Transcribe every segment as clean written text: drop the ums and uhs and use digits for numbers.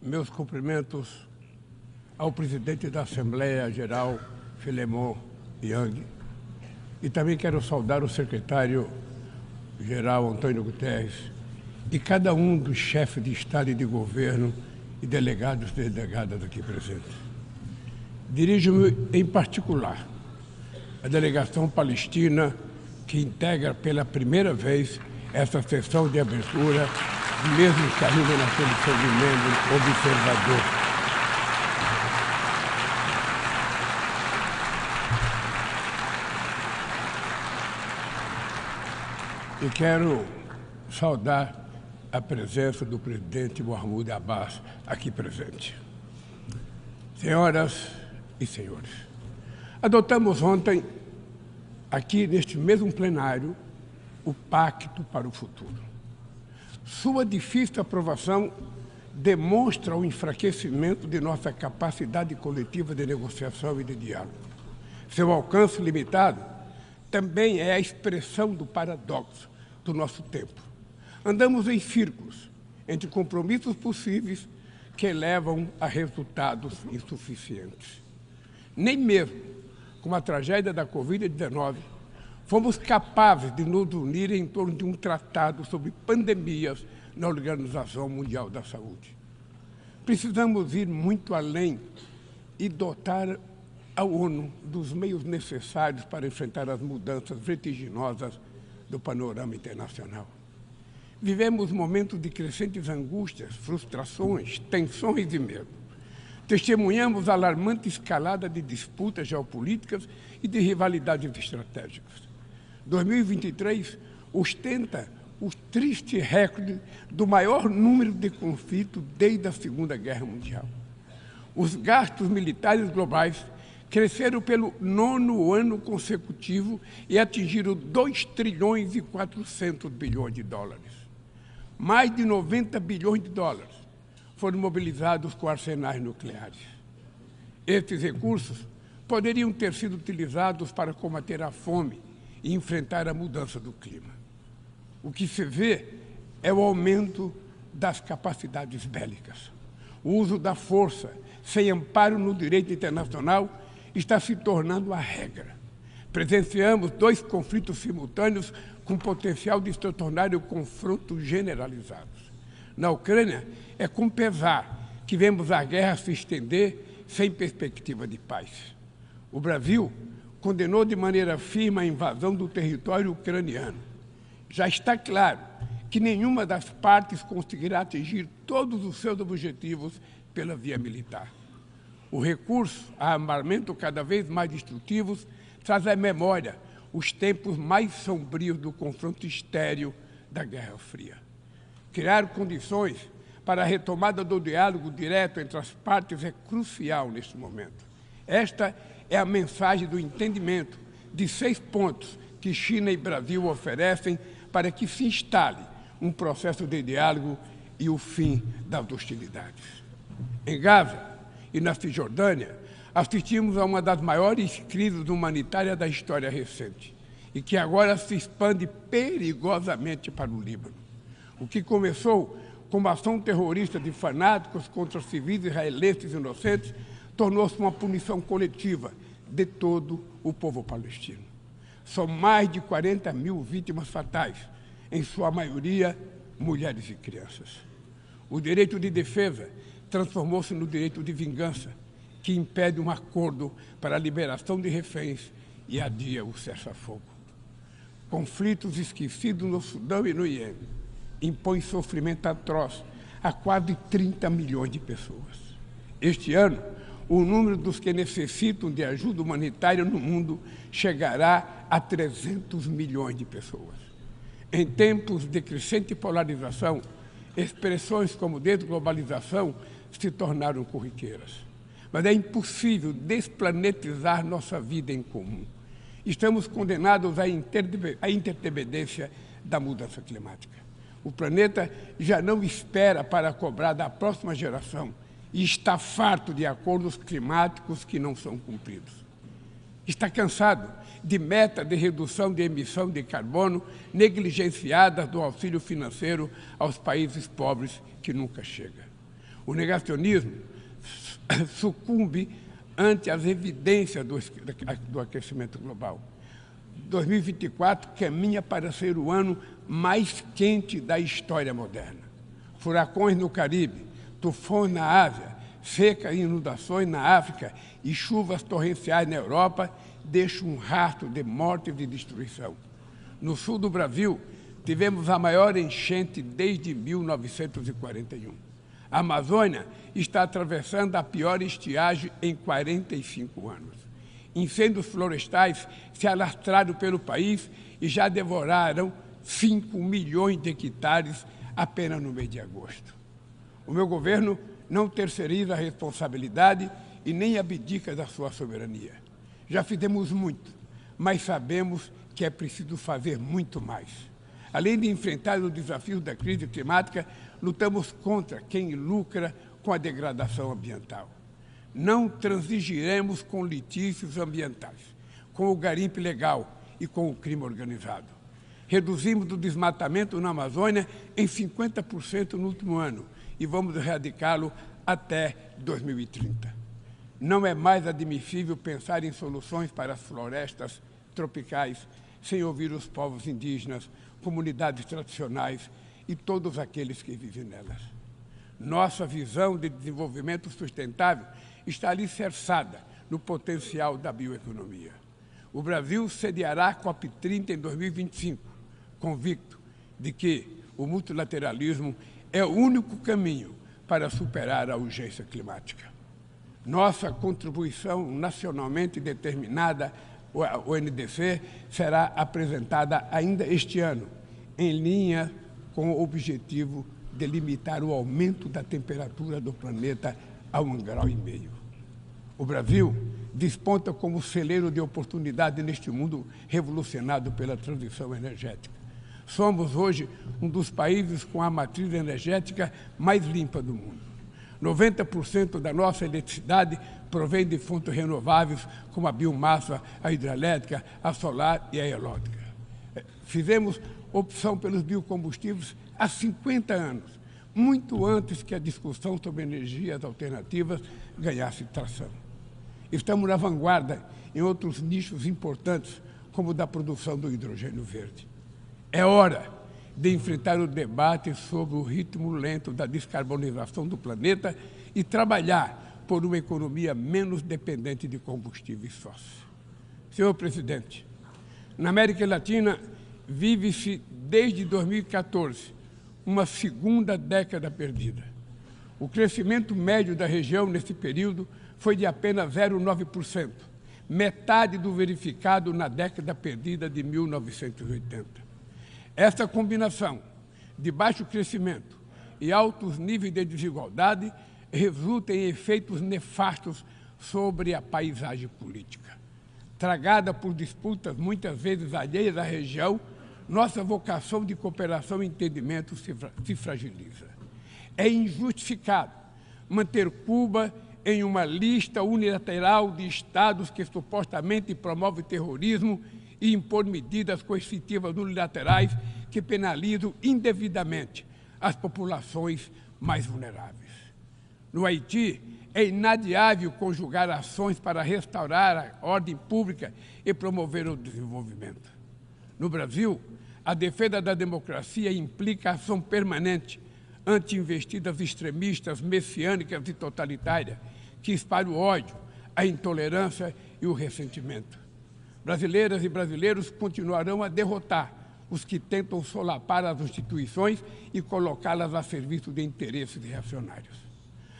Meus cumprimentos ao presidente da Assembleia Geral, Filemon Yang, e também quero saudar o secretário-geral, Antônio Guterres, e cada um dos chefes de Estado e de governo e delegados e delegadas aqui presentes. Dirijo-me, em particular, à delegação palestina que integra pela primeira vez essa sessão de abertura, mesmo que ainda na condição de membro observador. E quero saudar a presença do presidente Mahmoud Abbas aqui presente. Senhoras e senhores, adotamos ontem, aqui neste mesmo plenário, o Pacto para o Futuro. Sua difícil aprovação demonstra o enfraquecimento de nossa capacidade coletiva de negociação e de diálogo. Seu alcance limitado também é a expressão do paradoxo do nosso tempo. Andamos em círculos entre compromissos possíveis que levam a resultados insuficientes. Nem mesmo com a tragédia da Covid-19 fomos capazes de nos unir em torno de um tratado sobre pandemias na Organização Mundial da Saúde. Precisamos ir muito além e dotar a ONU dos meios necessários para enfrentar as mudanças vertiginosas do panorama internacional. Vivemos momentos de crescentes angústias, frustrações, tensões e medo. Testemunhamos a alarmante escalada de disputas geopolíticas e de rivalidades estratégicas. 2023 ostenta o triste recorde do maior número de conflitos desde a Segunda Guerra Mundial. Os gastos militares globais cresceram pelo 9º ano consecutivo e atingiram 2 trilhões e 400 bilhões de dólares. Mais de 90 bilhões de dólares foram mobilizados com arsenais nucleares. Estes recursos poderiam ter sido utilizados para combater a fome e enfrentar a mudança do clima. O que se vê é o aumento das capacidades bélicas. O uso da força, sem amparo no direito internacional, está se tornando a regra. Presenciamos 2 conflitos simultâneos com potencial de se tornarem confrontos generalizados. Na Ucrânia, é com pesar que vemos a guerra se estender sem perspectiva de paz. O Brasil condenou de maneira firme a invasão do território ucraniano. Já está claro que nenhuma das partes conseguirá atingir todos os seus objetivos pela via militar. O recurso a armamento cada vez mais destrutivos traz à memória os tempos mais sombrios do confronto estéril da Guerra Fria. Criar condições para a retomada do diálogo direto entre as partes é crucial neste momento. Esta é a mensagem do entendimento de 6 pontos que China e Brasil oferecem para que se instale um processo de diálogo e o fim das hostilidades. Em Gaza e na Cisjordânia, assistimos a uma das maiores crises humanitárias da história recente e que agora se expande perigosamente para o Líbano. O que começou como ação terrorista de fanáticos contra civis israelenses inocentes tornou-se uma punição coletiva de todo o povo palestino. São mais de 40 mil vítimas fatais, em sua maioria mulheres e crianças. O direito de defesa transformou-se no direito de vingança, que impede um acordo para a liberação de reféns e adia o cessar-fogo. Conflitos esquecidos no Sudão e no Iêmen impõem sofrimento atroz a quase 30 milhões de pessoas. Este ano, o número dos que necessitam de ajuda humanitária no mundo chegará a 300 milhões de pessoas. Em tempos de crescente polarização, expressões como desglobalização se tornaram corriqueiras. Mas é impossível desplanetizar nossa vida em comum. Estamos condenados à interdependência da mudança climática. O planeta já não espera para cobrar da próxima geração e está farto de acordos climáticos que não são cumpridos. Está cansado de meta de redução de emissão de carbono negligenciadas do auxílio financeiro aos países pobres que nunca chega. O negacionismo sucumbe ante as evidências do aquecimento global. 2024 caminha para ser o ano mais quente da história moderna. Furacões no Caribe, tufões na Ásia, secas e inundações na África e chuvas torrenciais na Europa deixam um rastro de morte e de destruição. No sul do Brasil, tivemos a maior enchente desde 1941. A Amazônia está atravessando a pior estiagem em 45 anos. Incêndios florestais se alastraram pelo país e já devoraram 5 milhões de hectares apenas no mês de agosto. O meu governo não terceiriza a responsabilidade e nem abdica da sua soberania. Já fizemos muito, mas sabemos que é preciso fazer muito mais. Além de enfrentar os desafios da crise climática, lutamos contra quem lucra com a degradação ambiental. Não transigiremos com litígios ambientais, com o garimpo ilegal e com o crime organizado. Reduzimos o desmatamento na Amazônia em 50% no último ano e vamos erradicá-lo até 2030. Não é mais admissível pensar em soluções para as florestas tropicais sem ouvir os povos indígenas, comunidades tradicionais e todos aqueles que vivem nelas. Nossa visão de desenvolvimento sustentável está alicerçada no potencial da bioeconomia. O Brasil sediará a COP30 em 2025, convicto de que o multilateralismo é o único caminho para superar a urgência climática. Nossa contribuição nacionalmente determinada, o NDC, será apresentada ainda este ano, em linha com o objetivo de limitar o aumento da temperatura do planeta a 1,5 graus. O Brasil desponta como celeiro de oportunidade neste mundo revolucionado pela transição energética. Somos hoje um dos países com a matriz energética mais limpa do mundo. 90% da nossa eletricidade provém de fontes renováveis, como a biomassa, a hidrelétrica, a solar e a eólica. Fizemos opção pelos biocombustíveis há 50 anos, muito antes que a discussão sobre energias alternativas ganhasse tração. Estamos na vanguarda em outros nichos importantes, como o da produção do hidrogênio verde. É hora de enfrentar o debate sobre o ritmo lento da descarbonização do planeta e trabalhar por uma economia menos dependente de combustíveis fósseis. Senhor presidente, na América Latina vive-se desde 2014 uma segunda década perdida. O crescimento médio da região nesse período foi de apenas 0,9%, metade do verificado na década perdida de 1980. Esta combinação de baixo crescimento e altos níveis de desigualdade resulta em efeitos nefastos sobre a paisagem política. Tragada por disputas muitas vezes alheias à região, nossa vocação de cooperação e entendimento se fragiliza. É injustificado manter Cuba em uma lista unilateral de estados que supostamente promovem terrorismo e impor medidas coercitivas unilaterais que penalizam indevidamente as populações mais vulneráveis. No Haiti, é inadiável conjugar ações para restaurar a ordem pública e promover o desenvolvimento. No Brasil, a defesa da democracia implica ação permanente ante investidas extremistas, messiânicas e totalitárias que espalham o ódio, a intolerância e o ressentimento. Brasileiras e brasileiros continuarão a derrotar os que tentam solapar as instituições e colocá-las a serviço de interesses reacionários.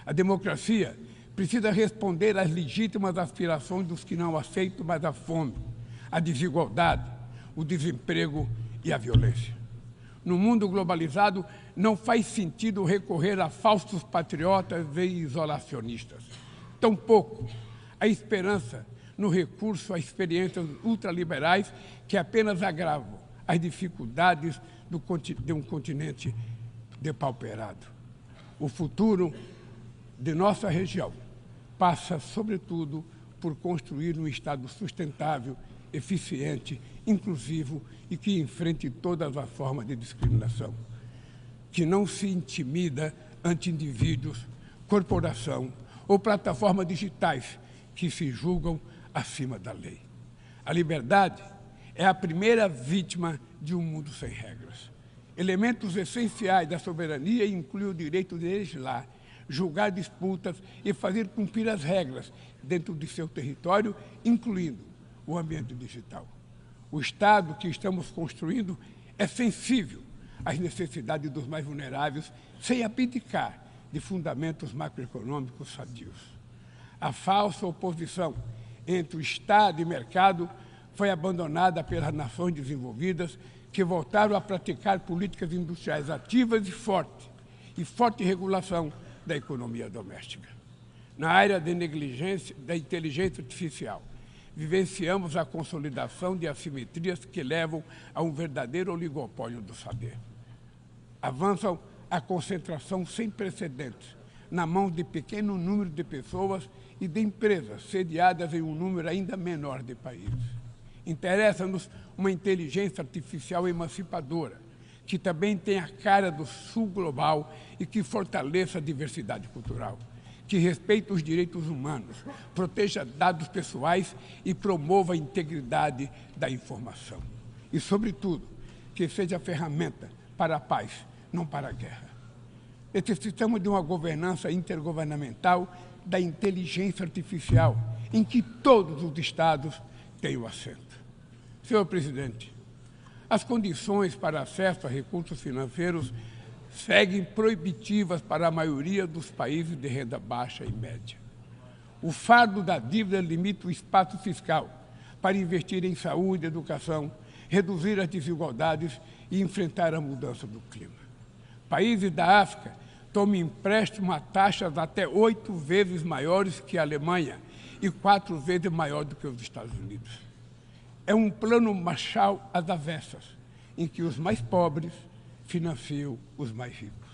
A democracia precisa responder às legítimas aspirações dos que não aceitam mais a fome, a desigualdade, o desemprego e a violência. No mundo globalizado, não faz sentido recorrer a falsos patriotas e isolacionistas. Tampouco a esperança no recurso a experiências ultraliberais que apenas agravam as dificuldades de um continente depauperado. O futuro de nossa região passa, sobretudo, por construir um Estado sustentável, eficiente, inclusivo e que enfrente todas as formas de discriminação, que não se intimida ante indivíduos corporação ou plataformas digitais que se julgam acima da lei. A liberdade é a primeira vítima de um mundo sem regras. Elementos essenciais da soberania incluem o direito de legislar, julgar disputas e fazer cumprir as regras dentro de seu território, incluindo o ambiente digital. O Estado que estamos construindo é sensível às necessidades dos mais vulneráveis, sem abdicar de fundamentos macroeconômicos sadios. A falsa oposição entre o Estado e mercado foi abandonada pelas nações desenvolvidas, que voltaram a praticar políticas industriais ativas e forte regulação da economia doméstica. Na área da inteligência artificial, vivenciamos a consolidação de assimetrias que levam a um verdadeiro oligopólio do saber. Avançam a concentração sem precedentes na mão de pequeno número de pessoas e de empresas sediadas em um número ainda menor de países. Interessa-nos uma inteligência artificial emancipadora, que também tenha a cara do sul global e que fortaleça a diversidade cultural, que respeite os direitos humanos, proteja dados pessoais e promova a integridade da informação. E, sobretudo, que seja ferramenta para a paz, não para a guerra. Necessitamos de uma governança intergovernamental da inteligência artificial, em que todos os Estados tenham assento. Senhor Presidente, as condições para acesso a recursos financeiros seguem proibitivas para a maioria dos países de renda baixa e média. O fardo da dívida limita o espaço fiscal para investir em saúde, educação, reduzir as desigualdades e enfrentar a mudança do clima. Países da África tomam empréstimo a taxas até 8 vezes maiores que a Alemanha e 4 vezes maior do que os Estados Unidos. É um plano Marshall às avessas, em que os mais pobres financiam os mais ricos.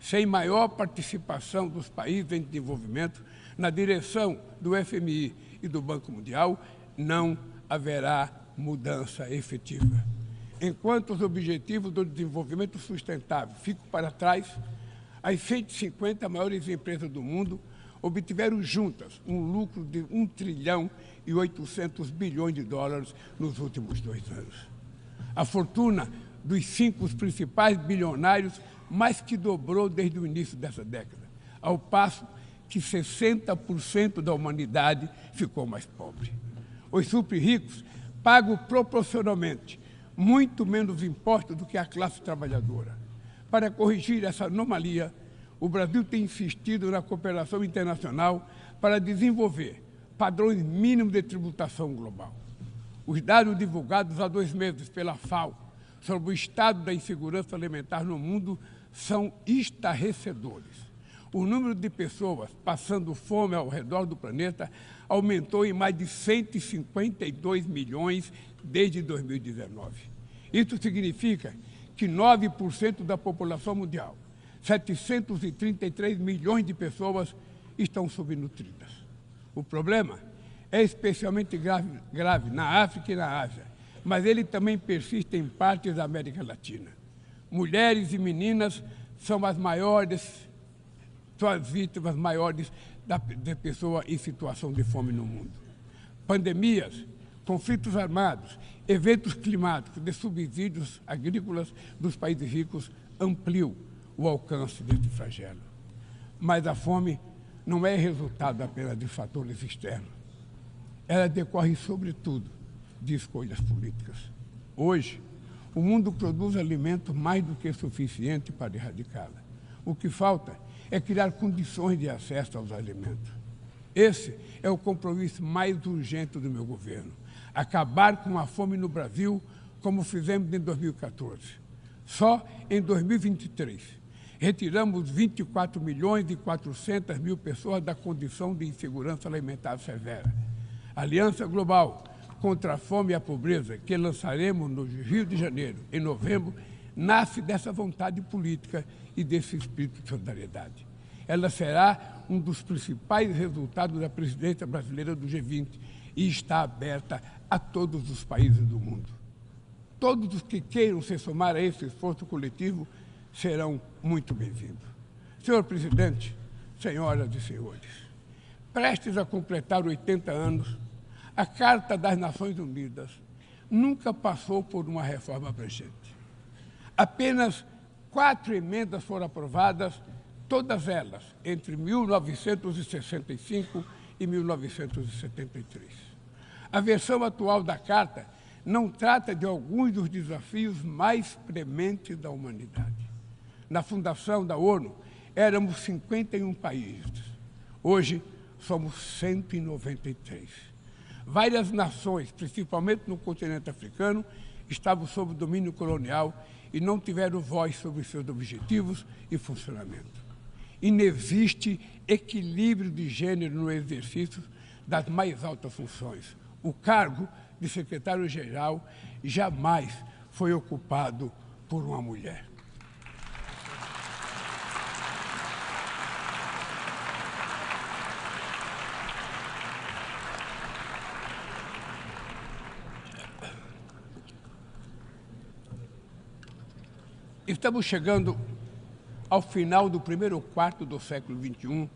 Sem maior participação dos países em desenvolvimento na direção do FMI e do Banco Mundial, não haverá mudança efetiva. Enquanto os objetivos do desenvolvimento sustentável ficam para trás, as 150 maiores empresas do mundo obtiveram juntas um lucro de 1 trilhão e 800 bilhões de dólares nos últimos 2 anos. A fortuna dos 5 principais bilionários mais que dobrou desde o início dessa década, ao passo que 60% da humanidade ficou mais pobre. Os super-ricos pagam proporcionalmente muito menos impostos do que a classe trabalhadora. Para corrigir essa anomalia, o Brasil tem insistido na cooperação internacional para desenvolver padrões mínimos de tributação global. Os dados divulgados há 2 meses pela FAO sobre o estado da insegurança alimentar no mundo são estarrecedores. O número de pessoas passando fome ao redor do planeta aumentou em mais de 152 milhões desde 2019. Isso significa que 9% da população mundial, 733 milhões de pessoas, estão subnutridas. O problema é especialmente grave na África e na Ásia, mas ele também persiste em partes da América Latina. Mulheres e meninas são as vítimas maiores de pessoas em situação de fome no mundo. Pandemias, conflitos armados, eventos climáticos de subsídios agrícolas dos países ricos ampliam o alcance deste flagelo. Mas a fome não é resultado apenas de fatores externos. Ela decorre, sobretudo, de escolhas políticas. Hoje, o mundo produz alimento mais do que suficiente para erradicá-la. O que falta é criar condições de acesso aos alimentos. Esse é o compromisso mais urgente do meu governo. Acabar com a fome no Brasil, como fizemos em 2014. Só em 2023, retiramos 24 milhões e 400 mil pessoas da condição de insegurança alimentar severa. A Aliança Global contra a Fome e a Pobreza, que lançaremos no Rio de Janeiro, em novembro, nasce dessa vontade política e desse espírito de solidariedade. Ela será um dos principais resultados da presidência brasileira do G20 e está aberta a todos os países do mundo. Todos os que queiram se somar a esse esforço coletivo serão muito bem-vindos. Senhor Presidente, senhoras e senhores, prestes a completar 80 anos, a Carta das Nações Unidas nunca passou por uma reforma abrangente. Apenas 4 emendas foram aprovadas, todas elas entre 1965 e 1973. A versão atual da Carta não trata de alguns dos desafios mais prementes da humanidade. Na fundação da ONU, éramos 51 países. Hoje, somos 193. Várias nações, principalmente no continente africano, estavam sob domínio colonial e não tiveram voz sobre seus objetivos e funcionamento. Inexiste equilíbrio de gênero no exercício das mais altas funções. O cargo de secretário-geral jamais foi ocupado por uma mulher. Estamos chegando ao final do primeiro quarto do século XXI,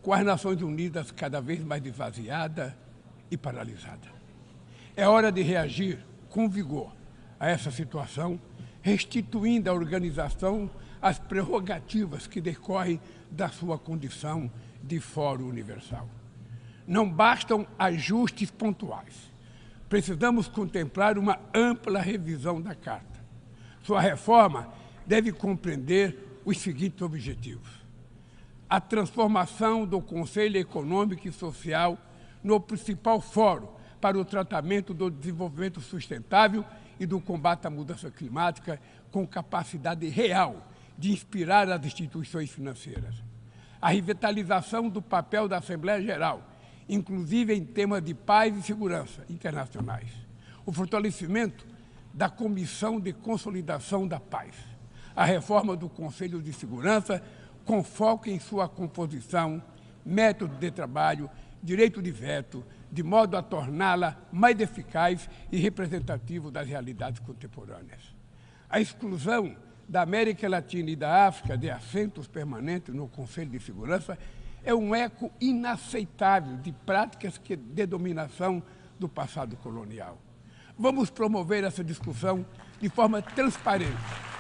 com as Nações Unidas cada vez mais esvaziada e paralisada. É hora de reagir com vigor a essa situação, restituindo à organização as prerrogativas que decorrem da sua condição de Fórum Universal. Não bastam ajustes pontuais. Precisamos contemplar uma ampla revisão da Carta. Sua reforma deve compreender os seguintes objetivos: a transformação do Conselho Econômico e Social no principal fórum para o tratamento do desenvolvimento sustentável e do combate à mudança climática, com capacidade real de inspirar as instituições financeiras. A revitalização do papel da Assembleia Geral, inclusive em temas de paz e segurança internacionais. O fortalecimento da Comissão de Consolidação da Paz. A reforma do Conselho de Segurança, com foco em sua composição, método de trabalho, direito de veto, de modo a torná-la mais eficaz e representativa das realidades contemporâneas. A exclusão da América Latina e da África de assentos permanentes no Conselho de Segurança é um eco inaceitável de práticas de dominação do passado colonial. Vamos promover essa discussão de forma transparente.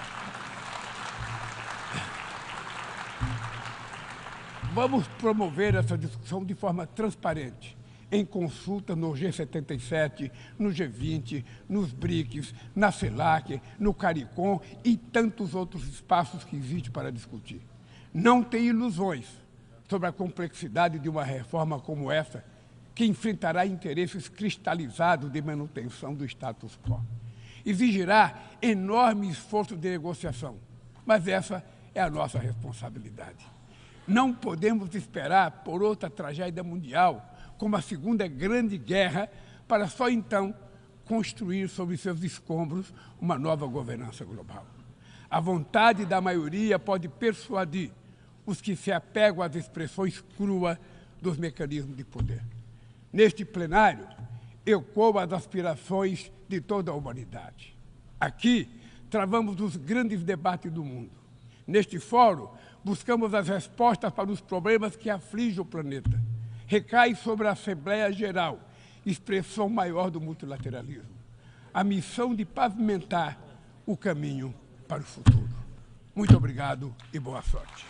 Vamos promover essa discussão de forma transparente, em consulta no G77, no G20, nos BRICS, na CELAC, no CARICOM e tantos outros espaços que existem para discutir. Não tem ilusões sobre a complexidade de uma reforma como essa, que enfrentará interesses cristalizados de manutenção do status quo. Exigirá enorme esforço de negociação, mas essa é a nossa responsabilidade. Não podemos esperar por outra tragédia mundial, como a Segunda Grande Guerra, para só então construir sobre seus escombros uma nova governança global. A vontade da maioria pode persuadir os que se apegam às expressões cruas dos mecanismos de poder. Neste plenário, ecoam as aspirações de toda a humanidade. Aqui, travamos os grandes debates do mundo. Neste fórum, buscamos as respostas para os problemas que afligem o planeta. Recai sobre a Assembleia Geral, expressão maior do multilateralismo, a missão de pavimentar o caminho para o futuro. Muito obrigado e boa sorte.